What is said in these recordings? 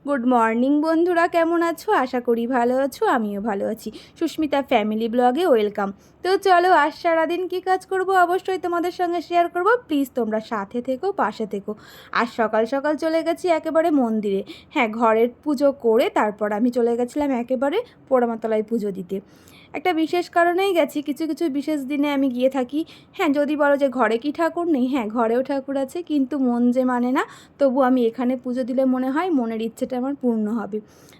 Good morning বন্ধুরা, কেমন আছো? আশা করি ভালো আছো, আমিও ভালো আছি। সুস্মিতা ফ্যামিলি ব্লগে ওয়েলকাম। তো চলো, আজ সারাদিন কী কাজ করব অবশ্যই তোমাদের সঙ্গে শেয়ার করব। প্লিজ তোমরা সাথে থেকো, পাশে থেকো। আজ সকাল সকাল চলে গেছি একেবারে মন্দিরে। হ্যাঁ, ঘরের পুজো করে তারপর আমি চলে গেছিলাম একেবারে পোড়ামাতলায় পুজো দিতে। একটা বিশেষ কারণেই গেছি, কিছু কিছু বিশেষ দিনে আমি গিয়ে থাকি। হ্যাঁ, যদি বলো যে ঘরে কি ঠাকুর নেই, হ্যাঁ ঘরেও ঠাকুর আছে, কিন্তু মন যে মানে না, তবু আমি এখানে পুজো দিলে মনে হয় মনের ইচ্ছেটা আমার পূর্ণ হবে।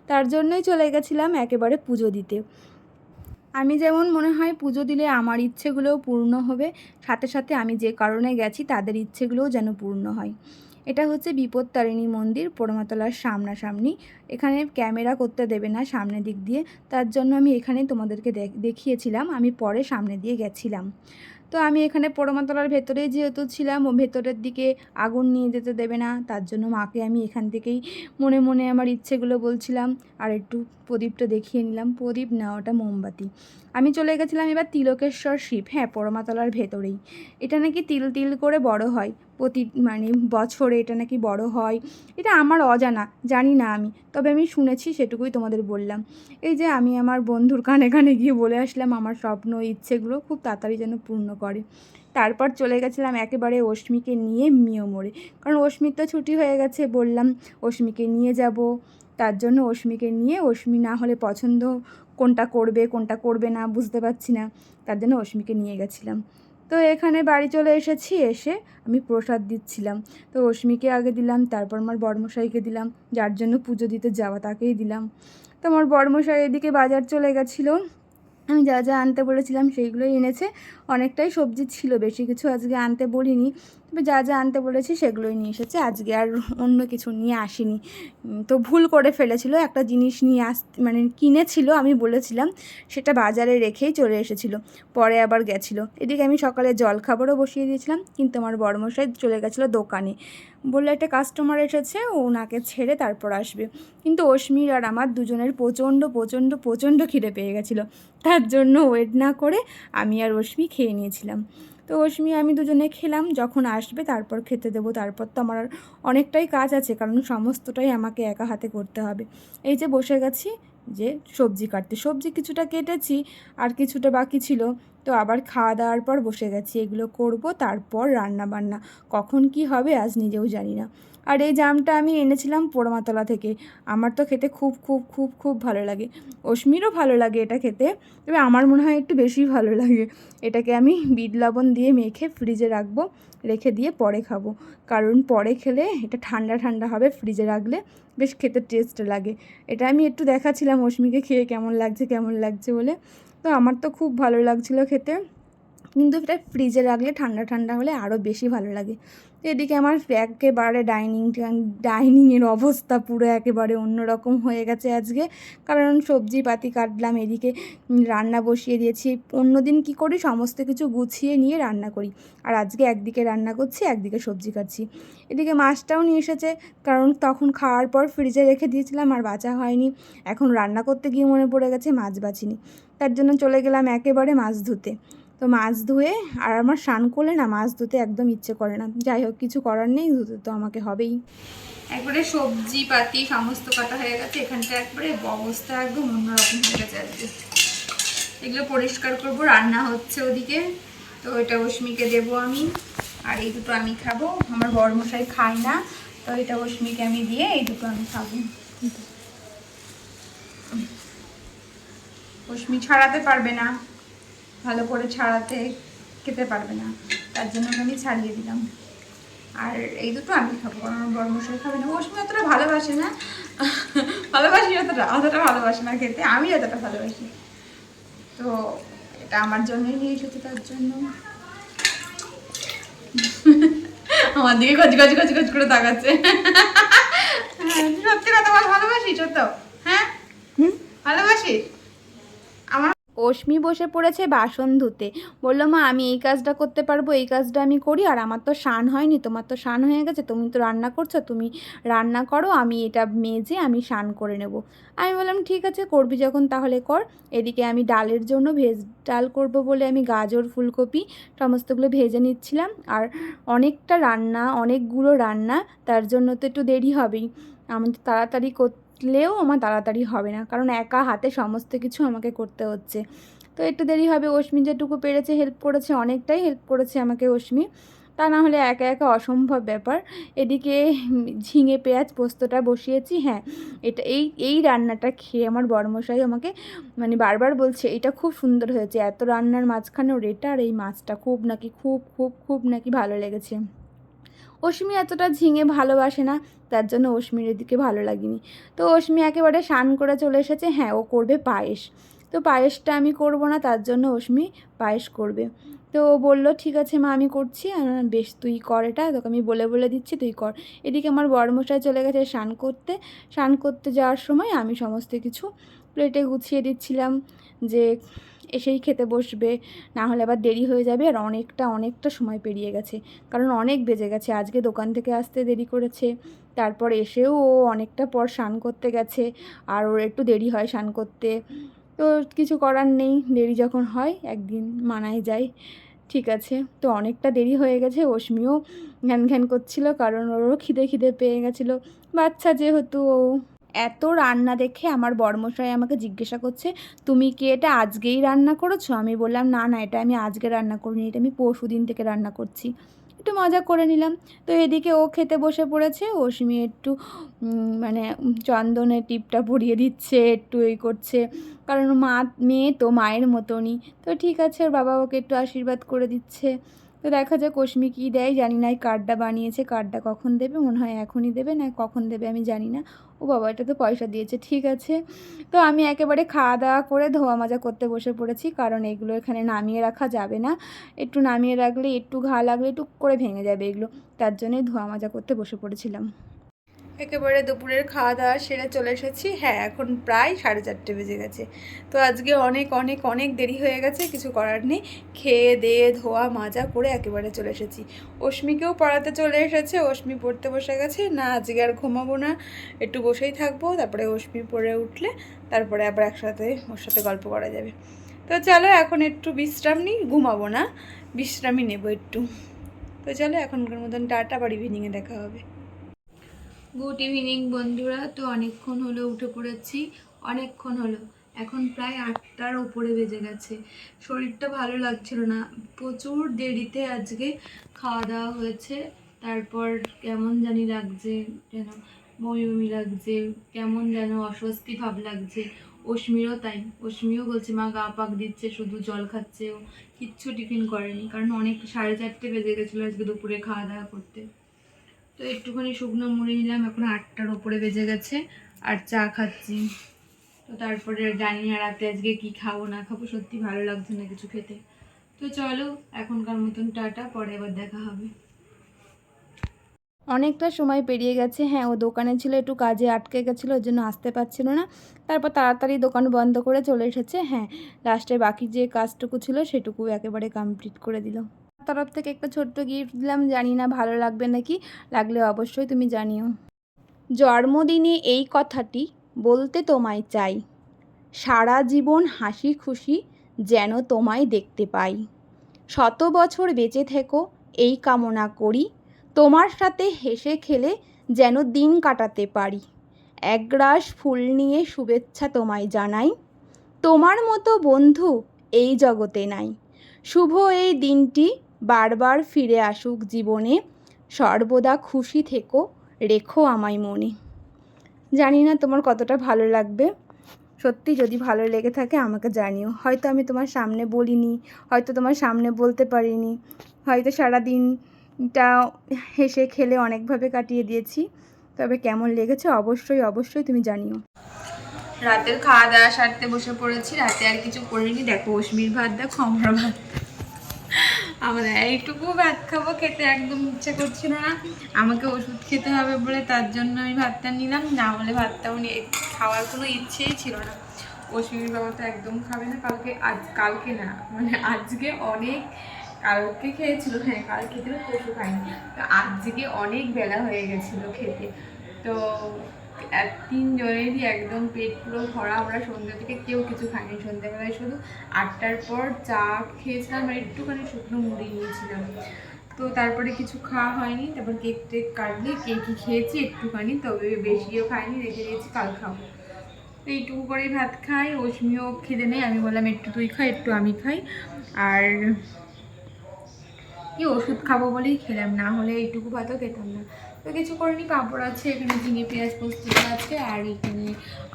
তার জন্যই চলে গেছিলাম একেবারে পুজো দিতে। আমি যেমন মনে হয় পুজো দিলে আমার ইচ্ছেগুলোও পূর্ণ হবে, সাথে সাথে আমি যে কারণে গেছি তাদের ইচ্ছেগুলোও যেন পূর্ণ হয়। এটা হচ্ছে বিপত্তারিণী মন্দির, পোড়ামাতলার সামনাসামনি। এখানে ক্যামেরা করতে দেবে না সামনের দিক দিয়ে, তার জন্য আমি এখানে তোমাদেরকে দেখিয়েছিলাম। আমি পরে সামনে দিয়ে গেছিলাম। তো আমি এখানে পোড়ামাতলার ভেতরেই যেহেতু ছিলাম, ও ভেতরের দিকে আগুন নিয়ে যেতে দেবে না, তার জন্য মাকে আমি এখান থেকেই মনে মনে আমার ইচ্ছেগুলো বলছিলাম। আর একটু প্রদীপটা দেখিয়ে নিলাম। প্রদীপ না, ওটা মোমবাতি। আমি চলে গেছিলাম এবার তিলকেশ্বর শিব, হ্যাঁ পোড়ামাতলার ভেতরেই। এটা নাকি তিল তিল করে বড় হয়, মানে বছরে এটা নাকি বড় হয়। এটা আমার অজানা, জানি না আমি, তবে আমি শুনেছি, সেটুকুই তোমাদের বললাম। এই যে আমি আমার বন্ধুর কানে কানে গিয়ে বলে আসলাম আমার স্বপ্ন ইচ্ছেগুলো খুব তাড়াতাড়ি যেন পূর্ণ করে। তারপর চলে গেছিলাম একেবারে অশ্মিকে নিয়ে মিয়োমোড়ে, কারণ অশ্মির তো ছুটি হয়ে গেছে, বললাম অশ্মিকে নিয়ে যাব। তার জন্য অশ্মিকে নিয়ে, অশ্মি না হলে পছন্দ কোনটা করবে কোনটা করবে না বুঝতে পারছি না, তার জন্য অশ্মিকে নিয়ে গেছিলাম। তো এখানে বাড়ি চলে এসেছি, এসে আমি প্রসাদ দিচ্ছিলাম। তো অশ্মিকে আগে দিলাম, তারপর আমার বড়মশাইকে দিলাম, যার জন্য পুজো দিতে যাওয়া তাকেই দিলাম। তো আমার বড়মশাই এদিকে বাজার চলে গেছিলো, আমি যা যা আনতে বলেছিলাম সেইগুলোই এনেছে। অনেকটাই সবজি ছিল, বেশি কিছু আজকে আনতে বলিনি, তবে যা যা আনতে বলেছি সেগুলোই নিয়ে এসেছে। আজকে আর অন্য কিছু নিয়ে আসিনি। তো ভুল করে ফেলেছিল, একটা জিনিস নিয়ে মানে কিনেছিল, আমি বলেছিলাম, সেটা বাজারে রেখেই চলে এসেছিলো, পরে আবার গেছিলো। এদিকে আমি সকালে জলখাবারও বসিয়ে দিয়েছিলাম, কিন্তু আমার বড়মশাই চলে গেছিলো দোকানে। বললো একটা কাস্টমার এসেছে, ওনাকে ছেড়ে তারপর আসবে। কিন্তু অশ্মির আর আমার দুজনের প্রচণ্ড প্রচণ্ড প্রচণ্ড খিদে পেয়ে গেছিলো, তার জন্য ওয়েট না করে আমি আর অশ্মি খেয়ে নিয়েছিলাম। তো অশ্মি আমি দুজনে খেলাম, যখন আসবে তারপর খেতে দেবো। তারপর তো আমার অনেকটাই কাজ আছে, কারণ সমস্তটাই আমাকে একা হাতে করতে হবে। এই যে বসে গেছি, যে সবজি কাটতে, সবজি কিছুটা কেটেছি, আর কিছুটা বাকি ছিল। তো আবার খাওয়া দাওয়ার পর বসে গেছি, এগুলো করব, তারপর রান্না বান্না কখন কি হবে আজ নিজেও জানি না। আর এই জামটা আমি এনেছিলাম পোড়ামাতলা থেকে, আমার তো খেতে খুব খুব খুব খুব ভালো লাগে, অশ্মিরও ভালো লাগে এটা খেতে, তবে আমার মনে হয় একটু বেশি ভালো লাগে। এটাকে আমি বিট লবণ দিয়ে মেখে ফ্রিজে রাখবো, রেখে দিয়ে পরে খাবো, কারণ পরে খেলে এটা ঠান্ডা ঠান্ডা হবে, ফ্রিজে রাখলে বেশ খেতে টেস্ট লাগে। এটা আমি একটু দেখাচ্ছিলাম অশ্মিকে খেয়ে কেমন লাগছে বলে। তো আমার তো খুব ভালো লাগছিলো খেতে, কিন্তু এটা ফ্রিজে রাখলে ঠান্ডা ঠান্ডা হলে আরও বেশি ভালো লাগে। তো এদিকে আমার একেবারে ডাইনিংয়ের অবস্থা পুরো একেবারে অন্যরকম হয়ে গেছে আজকে, কারণ সবজিপাতি কাটলাম, এদিকে রান্না বসিয়ে দিয়েছি। অন্যদিন কি করি, সমস্ত কিছু গুছিয়ে নিয়ে রান্না করি, আর আজকে একদিকে রান্না করছি, একদিকে সবজি কাটছি। এদিকে মাছটাও নিয়ে এসেছে, কারণ তখন খাওয়ার পর ফ্রিজে রেখে দিয়েছিলাম আর বাঁচা হয়নি। এখন রান্না করতে গিয়ে মনে পড়ে গেছে মাছ বাছিনি, তার জন্য চলে গেলাম একেবারে মাছ ধুতে। তো মাছ ধুয়ে, আর আমার স্নান করলে না মাছ ধুতে একদম ইচ্ছে করে না, যাই হোক কিছু করার নেই, ধুতে তো আমাকে হবেই। একবারে সবজি পাতি সমস্ত কাটা হয়ে গেছে, এখানটা একবারে অবস্থা একদম অন্যরকম হয়ে গেছে আজকে। এগুলো পরিষ্কার করব, রান্না হচ্ছে ওদিকে, তো এটা অশ্মিকে দেবো আমি, আর এই দুটো আমি খাবো। আমার বড়মশাই খায় না, তো এটা অশ্মিকে আমি দিয়ে এই দুটো আমি খাবো। অশ্মি ছাড়াতে পারবে না, ভালো করে ছাড়াতে খেতে পারবে না, তার জন্য আমি ছাড়িয়ে দিলাম। আর এই দুটো আমি খাবো, কারণ আমার বড়মশাই খাবে না। অশ্মি অতটা ভালোবাসে না, ভালোবাসি অতটা ভালোবাসে না খেতে, আমি অতটা ভালোবাসি। তো এটা আমার জন্যই নিয়ে এসেছে, তার জন্য। আমার দিকে গজ গজ গজ গজ করে তাকাচ্ছে। সত্যি কথা বল, ভালোবাসিস তো? হ্যাঁ ভালোবাসিস। অশ্মি বসে পড়েছে বাসন ধুতে, বললো মা আমি এই কাজটা করতে পারবো, এই কাজটা আমি করি, আর আমার তো স্নান হয়নি, তোমার তো স্নান হয়ে গেছে, তুমি তো রান্না করছো, তুমি রান্না করো, আমি এটা মেজে আমি স্নান করে নেব। আমি বললাম ঠিক আছে, করবি যখন তাহলে কর। এদিকে আমি ডালের জন্য ভেজ ডাল করব বলে আমি গাজর ফুলকপি সমস্তগুলো ভেজে নিচ্ছিলাম, আর অনেকগুলো রান্না, তার জন্য তো একটু দেরি হবেই। আমি তো তাড়াতাড়ি করলেও আমার তাড়াতাড়ি হবে না, কারণ একা হাতে সমস্ত কিছু আমাকে করতে হচ্ছে। তো একটু দেরি হবে। অশ্মি যেটুকু পেরেছে হেল্প করেছে, অনেকটাই হেল্প করেছে আমাকে অশ্মি, তা না হলে একা একা অসম্ভব ব্যাপার। এদিকে ঝিঙে পেঁয়াজ পোস্তটা বসিয়েছি। হ্যাঁ, এটা এই রান্নাটা খেয়ে আমার বড়মশাই আমাকে মানে বারবার বলছে এটা খুব সুন্দর হয়েছে, এত রান্নার মাঝখানেও এটা আর এই মাছটা খুব নাকি খুব খুব খুব নাকি ভালো লেগেছে। অশ্মি এতটা ঝিঙে ভালোবাসে না, তার জন্য অশ্মির এদিকে ভালো লাগেনি। তো অশ্মি একেবারে স্নান করে চলে এসেছে। হ্যাঁ, ও করবে পায়েস। তো পায়েসটা আমি করব না, তার জন্য অশ্মি পায়েস করবে। তো ও বললো ঠিক আছে মা আমি করছি। বেশ তুই কর, এটা তোকে আমি বলে বলে দিচ্ছি তুই কর। এদিকে আমার বড়মশাই চলে গেছে স্নান করতে। স্নান করতে যাওয়ার সময় আমি সমস্ত কিছু প্লেটে গুছিয়ে দিচ্ছিলাম, যে এসেই খেতে বসবে, না হলে আবার দেরি হয়ে যাবে। আর অনেকটা সময় পেরিয়ে গেছে, কারণ অনেক বেজে গেছে। আজকে দোকান থেকে আসতে দেরি করেছে, তারপর এসেও ও অনেকটা পর স্নান করতে গেছে, আর ওর একটু দেরি হয় স্নান করতে। তো কিছু করার নেই, দেরি যখন হয় একদিন মানায় যায়। ঠিক আছে, তো অনেকটা দেরি হয়ে গেছে। অশ্মিও ঘ্যান ঘ্যান করছিল, কারণ ওরও খিদে পেয়ে গেছিলো, বাচ্চা যেহেতু। এত রান্না দেখে আমার বড়মশাই আমাকে জিজ্ঞাসা করছে তুমি কি এটা আজকেই রান্না করেছো? আমি বললাম না না, এটা আমি আজকে রান্না করিনি, এটা আমি পরশুদিন থেকে রান্না করছি। একটু মজা করে নিলাম। তো এদিকে ও খেতে বসে পড়েছে। অশ্মি একটু মানে চন্দনের টিপটা পরিয়ে দিচ্ছে, একটু এই করছে, কারণ মেয়ে তো মায়ের মতনই। তো ঠিক আছে, ওর বাবা ওকে একটু আশীর্বাদ করে দিচ্ছে। তো দেখা যাক অশ্মি কী দেয়, জানি না। এই কার্ডটা বানিয়েছে, কার্ডটা কখন দেবে, মনে হয় এখনই দেবে, না কখন দেবে আমি জানি না। ও বাবা, এটা তো পয়সা দিয়েছে, ঠিক আছে। তো আমি একেবারে খাওয়া দাওয়া করে ধোয়া মাজা করতে বসে পড়েছি, কারণ এগুলো এখানে নামিয়ে রাখা যাবে না। একটু নামিয়ে রাখলে একটু ঘা লাগলে টুক করে ভেঙে যাবে এগুলো, তার জন্যই ধোয়া মাজা করতে বসে পড়েছিলাম। একেবারে দুপুরের খাওয়া দাওয়া সেরে চলে এসেছি। হ্যাঁ, এখন প্রায় 4:30 বেজে গেছে। তো আজকে অনেক অনেক অনেক দেরি হয়ে গেছে, কিছু করার নেই। খেয়ে দিয়ে ধোয়া মাজা করে একেবারে চলে এসেছি। অশ্মিকেও পড়াতে চলে এসেছে, অশ্মি পড়তে বসে গেছে। না আজকে আর ঘুমাবো না, একটু বসেই থাকবো, তারপরে অশ্মি পড়ে উঠলে তারপরে আবার একসাথে ওর সাথে গল্প করা যাবে। তো চলো এখন একটু বিশ্রাম নিই, ঘুমাবো না, বিশ্রামই নেবো একটু। তো চলো এখনকার মতন টাটা, আবার ইভিনিংয়ে দেখা হবে। গুড ইভিনিং বন্ধুরা। তো অনেকক্ষণ হলো উঠে পড়েছি, অনেকক্ষণ হলো, এখন প্রায় 8টার ওপরে বেজে গেছে। শরীরটা ভালো লাগছিল না, প্রচুর দেরিতে আজকে খাওয়া দাওয়া হয়েছে। তারপর কেমন জানি লাগছে, যেন বমি লাগছে, কেমন যেন অস্বস্তি ভাব লাগছে। অশ্মিরও তাই, অশ্মিও বলছে মা গা পাক দিচ্ছে, শুধু জল খাচ্ছে, ও কিচ্ছু টিফিন করেনি, কারণ অনেক 4:30 বেজে গেছিলো আজকে দুপুরে খাওয়া দাওয়া করতে। তো একটুখানি শুকনো মুড়ি নিলাম, এখন 8টার ওপরে বেজে গেছে, আর চা খাচ্ছি। তো তারপরে জানি না রাতে আজকে কি খাবো না খাবো, সত্যি ভালো লাগছে না কিছু খেতে। তো চলো এখনকার মতন টাটা, পরে আবার দেখা হবে। অনেকটা সময় পেরিয়ে গেছে। হ্যাঁ, ও দোকানে ছিল, একটু কাজে আটকে গেছিলো, ওর জন্য আসতে পারছিল না। তারপর তাড়াতাড়ি দোকান বন্ধ করে চলে এসেছে। হ্যাঁ, লাস্টে বাকি যে কাজটুকু ছিল সেটুকু একেবারে কমপ্লিট করে দিল। তরফ থেকে একটা ছোট্ট গিফট দিলাম, জানি না ভালো লাগবে নাকি, লাগলে অবশ্যই তুমি জানিও। জন্মদিনে এই কথাটি বলতে তোমায় চাই, সারা জীবন হাসি খুশি যেন তোমায় দেখতে পাই। 100 বছর বেঁচে থেকো এই কামনা করি, তোমার সাথে হেসে খেলে যেন দিন কাটাতে পারি। একরাশ ফুল নিয়ে শুভেচ্ছা তোমায় জানাই, তোমার মতো বন্ধু এই জগতে নাই। শুভ এই দিনটি বারবার ফিরে আসুক জীবনে, সর্বদা খুশি থেকো রেখো আমায় মনে। জানি না তোমার কতটা ভালো লাগবে, সত্যি যদি ভালো লেগে থাকে আমাকে জানিও। হয়তো আমি তোমার সামনে বলিনি, হয়তো তোমার সামনে বলতে পারিনি, হয়তো সারাদিনটা হেসে খেলে অনেকভাবে কাটিয়ে দিয়েছি, তবে কেমন লেগেছে অবশ্যই অবশ্যই তুমি জানিও। রাতের খাওয়া দাওয়া সারতে বসে পড়েছি, রাতে আর কিছু করিনি। দেখো অশ্মির ভাত, দেখো আমার ভাত, আমরা এইটুকু ভাত খাবো, খেতে একদম ইচ্ছা করছিল না। আমাকে ওষুধ খেতে হবে বলে তার জন্য আমি ভাতটা নিলাম, না হলে ভাতটাও নিয়ে খাওয়ার কোনো ইচ্ছেই ছিল না। অশ্বিনীর বাবা তো একদম খাবে না, কালকে না মানে আজকে অনেক, কালকে খেয়েছিল, হ্যাঁ কাল খেতে পরশু খাইনি, তো আজকে অনেক বেলা হয়ে গেছিলো খেতে। তো 3জনেরই একদম পেট পুরো ভরা, আমরা সন্ধ্যা থেকে কেউ কিছু খাইনি। সন্ধ্যাবেলায় শুধু 8টার পর চা খেয়েছিলাম আর একটুখানি শুকনো মুড়ি নিয়েছিলাম। তো তারপরে কিছু খাওয়া হয়নি, তারপর কেক টেক কাটলে কেকই খেয়েছি একটুখানি, তবে বেশিও খাইনি, রেখে দিয়েছি কাল খাবো। তো এইটুকু করেই ভাত খাই, অশ্মিও খেতে নেই, আমি বললাম একটু তুই খাই একটু আমি খাই, আর কি ওষুধ খাবো বলেই খেলাম, না হলে এইটুকু ভাতও খেতাম না। তো কিছু করিনি, পাঁপড় আছে এখানে, ঝিঙে পেঁয়াজ পোস্তটা আছে, আর এখানে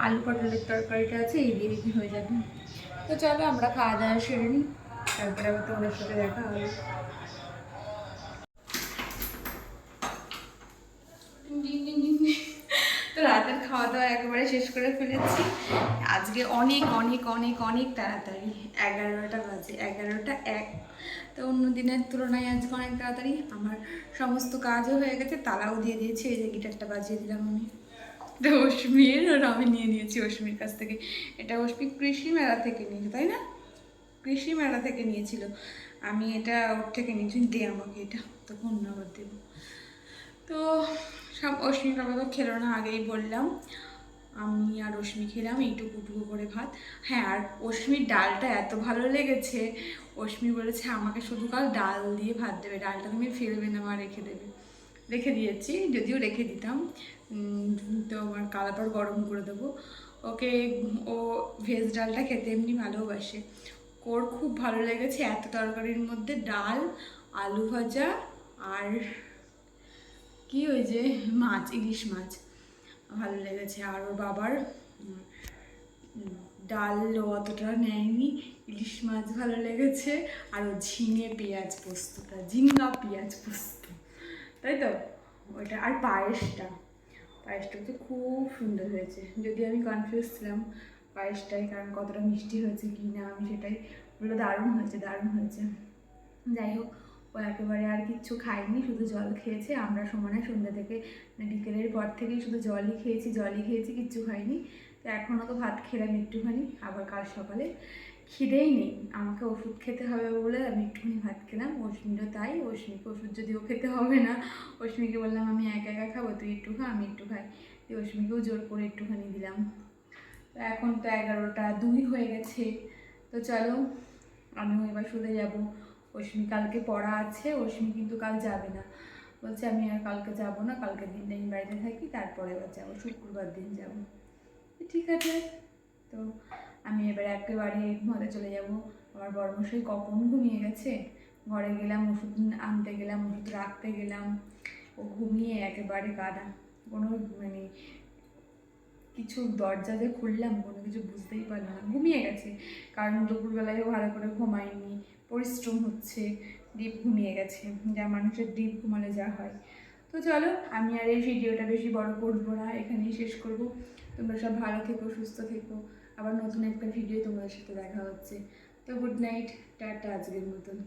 আলু পটলের তরকারিটা আছে, এই দিয়ে হয়ে যাবে। তো চলো আমরা খাওয়া দাওয়া সেরে নিই, তারপরে আবার তোমাদের সাথে দেখা হবে। তো রাতের খাওয়া দাওয়া একেবারে শেষ করে ফেলেছি আজকে, অনেক অনেক অনেক অনেক তাড়াতাড়ি, 11টা বাজে, 11টা 1। তো অন্য দিনের তুলনায় আজকে অনেক তাড়াতাড়ি, আমার সমস্ত কাজও হয়ে গেছে, তালাও দিয়ে দিয়েছি, এই যে গিটারটা বাজিয়ে দিলাম আমি, এটা অশ্মির, আর আমি নিয়ে নিয়েছি অশ্মির কাছ থেকে। এটা অশ্মি কৃষি মেলা থেকে নিয়েছে, তাই না? কৃষি মেলা থেকে নিয়েছিল, আমি এটা ওর থেকে নিয়েছি, দে আমাকে এটা, তখন অন্যবার দেবো। তো সব অশ্মি বাবা তো খেলো না, আগেই বললাম, আমি আর অশ্মি খেলাম এইটুকু করে ভাত। হ্যাঁ, আর অশ্মির ডালটা এত ভালো লেগেছে, অশ্মি বলেছে আমাকে শুধু কাল ডাল দিয়ে ভাত দেবে, ডালটা তুমি ফেলবে না, মা রেখে দেবে। রেখে দিয়েছি, যদিও রেখে দিতাম, তো আমার কালারপর গরম করে দেবো ওকে। ও ভেজ ডালটা খেতে এমনি ভালোবাসে, ওর খুব ভালো লেগেছে, এত তরকারির মধ্যে ডাল, আলু ভাজা, আর কি ওই যে মাছ, ইলিশ মাছ ভালো লেগেছে। আর ওর বাবার ডাল অতটা নেয়নি, ইলিশ মাছ ভালো লেগেছে, আর ও ঝিঙে পেঁয়াজ পোস্তটা, ঝিঙ্গা পেঁয়াজ পোস্ত, তাই তো ওইটা। আর পায়েসটা হচ্ছে খুব সুন্দর হয়েছে, যদি আমি কনফিউজ ছিলাম পায়েসটাই, কারণ কতটা মিষ্টি হয়েছে কি না, আমি সেটাই বললো দারুণ হয়েছে দারুণ হয়েছে। যাই হোক, ও একেবারে আর কিচ্ছু খায়নি, শুধু জল খেয়েছে। আমরা সমানে সন্ধ্যা থেকে বিকেলের পর থেকেই শুধু জলই খেয়েছি, কিচ্ছু খাইনি। তো এখনও তো ভাত খেলাম একটুখানি, আবার কাল সকালে খিদেই নেই, আমাকে ওষুধ খেতে হবে বলে আমি একটুখানি ভাত খেলাম, অশ্মিরও তাই, অশ্মিকে ওষুধ যদিও খেতে হবে না, অশ্মিকে বললাম আমি একা একা খাবো, তুই একটু খা আমি একটু খাই, তুই অশ্মিকেও জোর করে একটুখানি দিলাম। তো এখন তো 11টা 2 হয়ে গেছে, তো চলো আমিও এবার শুতে যাবো। অশ্মি কালকে পড়া আছে, অশ্মি কিন্তু কাল যাবে না, বলছে আমি আর কালকে যাব না, কালকে দিনটা আমি বাড়িতে থাকি, তারপরে এবার যাবো, শুক্রবার দিন যাব। ঠিক আছে, তো আমি এবার একেবারে ঘরে চলে যাব। আমার বড়মশাই কখন ঘুমিয়ে গেছে, ঘরে গেলাম ওষুধ আনতে গেলাম, ওষুধ রাখতে গেলাম, ও ঘুমিয়ে একেবারে কাদা, কোনো মানে কিছু দরজা যে খুললাম কোনো কিছু বুঝতেই পারলাম না, ঘুমিয়ে গেছে, কারণ দুপুরবেলায়ও ভালো করে ঘুমায়নি, পরিশ্রম হচ্ছে, ডিপ ঘুমিয়ে গেছে, যা মানুষের ডিপ ঘুমালে যা হয়। তো চলো আমি আর এই ভিডিওটা বেশি বড় করবো না, এখানেই শেষ করব। তোমরা সব ভালো থেকো, সুস্থ থেকো, আবার নতুন একটা ভিডিও তোমাদের সাথে দেখা হচ্ছে। তো গুড নাইট, টাটা আজকের মতন।